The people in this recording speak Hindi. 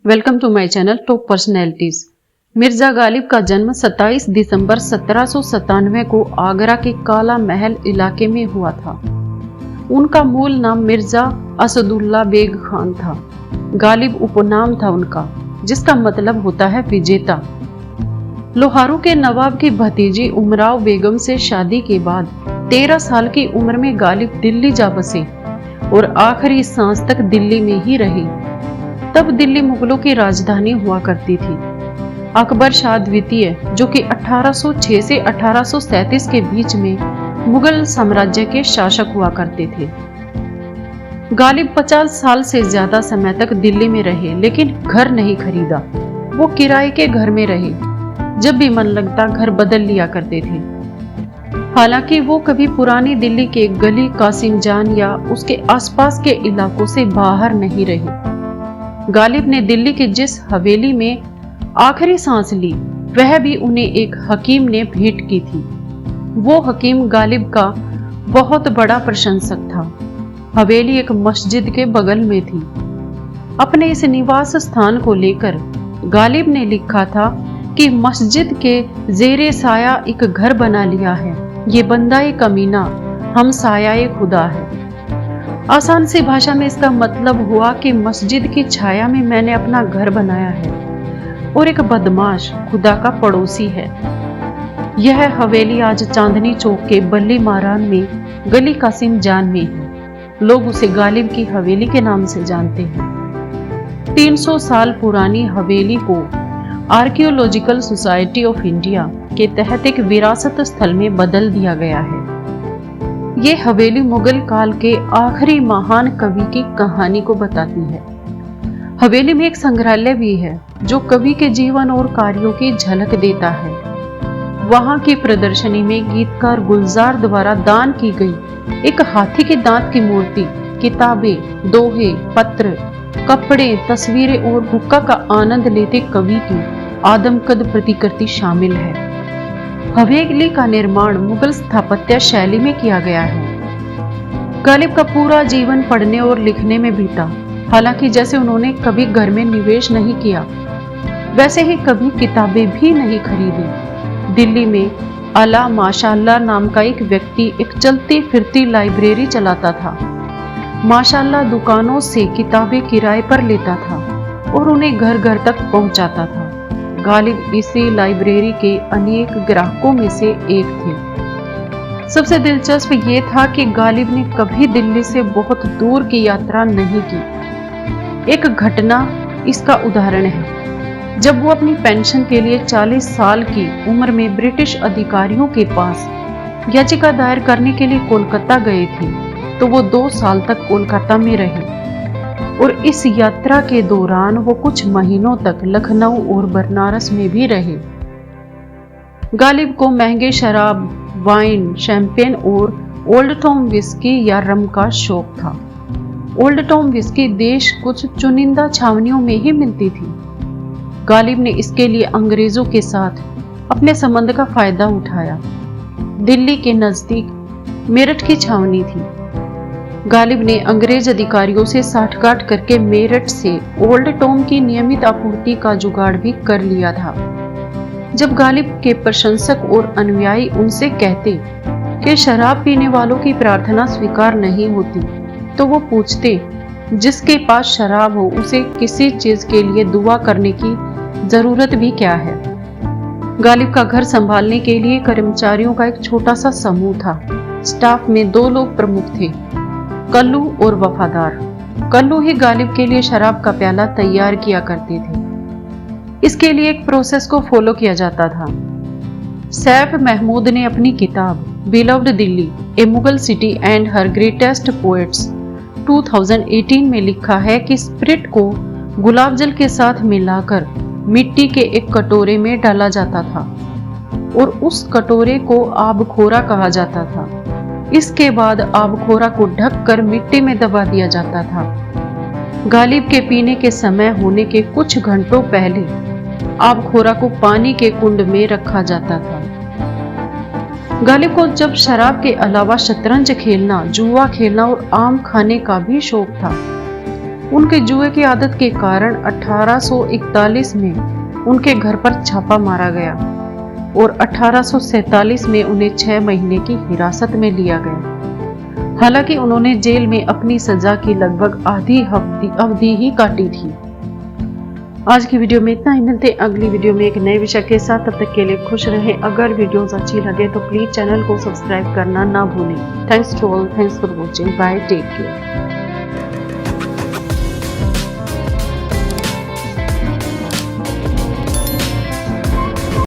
Welcome to my channel top personalities. Mirza Ghalib का जन्म 27 दिसंबर 1797 को आगरा के काला महल इलाके में हुआ था। उनका मूल नाम मिर्जा असदुल्ला बेग खान था। गालिब उपनाम था उनका, जिसका मतलब होता है विजेता। लोहारू के नवाब की भतीजी उमराव बेगम से शादी के बाद 13 साल की उम्र में गालिब दिल्ली जा बसे और आखिरी सांस तक दिल्ली में ही रहे। तब दिल्ली मुगलों की राजधानी हुआ करती थी। अकबर शाह द्वितीय, जो कि 1806 से 1837 के बीच में मुगल साम्राज्य के शासक हुआ करते थे। गालिब 50 साल से ज्यादा समय तक दिल्ली में रहे, लेकिन घर नहीं खरीदा। वो किराए के घर में रहे। जब भी मन लगता घर बदल लिया करते थे। हालांकि वो कभी पुरानी दिल्ली के गली कासिम जान या उसके आसपास के इलाकों से बाहर नहीं रहे। गालिब ने दिल्ली की जिस हवेली में आखिरी सांस ली, वह भी उन्हें एक हकीम ने भेंट की थी। वो हकीम गालिब का बहुत बड़ा प्रशंसक था। हवेली एक मस्जिद के बगल में थी। अपने इस निवास स्थान को लेकर गालिब ने लिखा था कि मस्जिद के जेरे साया एक घर बना लिया है। ये बंदा-ए कमीना हम साया-ए खुदा है। आसान सी भाषा में इसका मतलब हुआ कि मस्जिद की छाया में मैंने अपना घर बनाया है और एक बदमाश खुदा का पड़ोसी है। यह हवेली आज चांदनी चौक के बल्ली मारान में गली कासिम जान में है। लोग उसे गालिब की हवेली के नाम से जानते हैं। 300 साल पुरानी हवेली को आर्कियोलॉजिकल सोसाइटी ऑफ इंडिया के तहत एक विरासत स्थल में बदल दिया गया है। ये हवेली मुगल काल के आखिरी महान कवि की कहानी को बताती है। हवेली में एक संग्रहालय भी है जो कवि के जीवन और कार्यों की झलक देता है। वहां की प्रदर्शनी में गीतकार गुलजार द्वारा दान की गई एक हाथी के दांत की मूर्ति, किताबें, दोहे, पत्र, कपड़े, तस्वीरें और हुक्का का आनंद लेते कवि की आदमकद प्रतिकृति शामिल है। हवेली का निर्माण मुगल स्थापत्य शैली में किया गया है। गालिब का पूरा जीवन पढ़ने और लिखने में बीता। हालांकि जैसे उन्होंने कभी घर में निवेश नहीं किया, वैसे ही कभी किताबें भी नहीं खरीदी। दिल्ली में अला माशाअल्लाह नाम का एक व्यक्ति एक चलती फिरती लाइब्रेरी चलाता था। माशाअल्लाह दुकानों से किताबें किराए पर लेता था और उन्हें घर घर तक पहुंचाता था। गालिब इसी लाइब्रेरी के अनेक ग्राहकों में से एक थे। सबसे दिलचस्प ये था कि गालिब ने कभी दिल्ली से बहुत दूर की यात्रा नहीं की। एक घटना इसका उदाहरण है। जब वो अपनी पेंशन के लिए 40 साल की उम्र में ब्रिटिश अधिकारियों के पास याचिका दायर करने के लिए कोलकाता गए थे, तो वो 2 साल तक कोलकाता में रहे और इस यात्रा के दौरान वो कुछ महीनों तक लखनऊ और बनारस में भी रहे। गालिब को महंगे शराब, वाइन, शैंपेन और ओल्ड टाउन विस्की या रम का शौक था। ओल्ड टाउन विस्की देश कुछ चुनिंदा छावनियों में ही मिलती थी। गालिब ने इसके लिए अंग्रेजों के साथ अपने संबंध का फायदा उठाया। दिल्ली के नजदीक मेरठ की छावनी थी। गालिब ने अंग्रेज अधिकारियों से साठगांठ करके मेरठ से ओल्ड टाउन की नियमित आपूर्ति का जुगाड़ भी कर लिया था। जब गालिब के प्रशंसक और अनुयायी उनसे कहते कि शराब पीने वालों की प्रार्थना स्वीकार नहीं होती, तो वो पूछते, जिसके पास शराब हो उसे किसी चीज के लिए दुआ करने की जरूरत भी क्या है। गालिब का घर संभालने के लिए कर्मचारियों का एक छोटा सा समूह था। स्टाफ में 2 लोग प्रमुख थे, कल्लू और वफादार। कल्लू ही गालिब के लिए शराब का प्याला तैयार किया करते थे। इसके लिए एक प्रोसेस को फॉलो किया जाता था। सैफ महमूद ने अपनी किताब beloved Delhi, A Mughal city and her greatest poets 2018 में लिखा है कि स्पिरिट को गुलाब जल के साथ मिलाकर मिट्टी के एक कटोरे में डाला जाता था और उस कटोरे को आबखोरा कहा जाता था। इसके बाद आबखोरा को ढककर मिट्टी में दबा दिया जाता था। गालिब के पीने के समय होने के कुछ घंटों पहले आबखोरा को पानी के कुंड में रखा जाता था। गालिब को जब शराब के अलावा शतरंज खेलना, जुआ खेलना और आम खाने का भी शौक था। उनके जुए की आदत के कारण 1841 में उनके घर पर छापा मारा गया और 1847 में उन्हें 6 महीने की हिरासत में लिया गया। हालांकि उन्होंने जेल में अपनी सजा की लगभग आधी अवधि ही काटी थी। आज की वीडियो में इतना ही। मिलते हैं अगली वीडियो में एक नए विषय के साथ। तब तक के लिए खुश रहें। अगर वीडियोस अच्छी लगे तो प्लीज चैनल को सब्सक्राइब करना ना भूलें। Thanks to all, thanks for watching, bye, take care.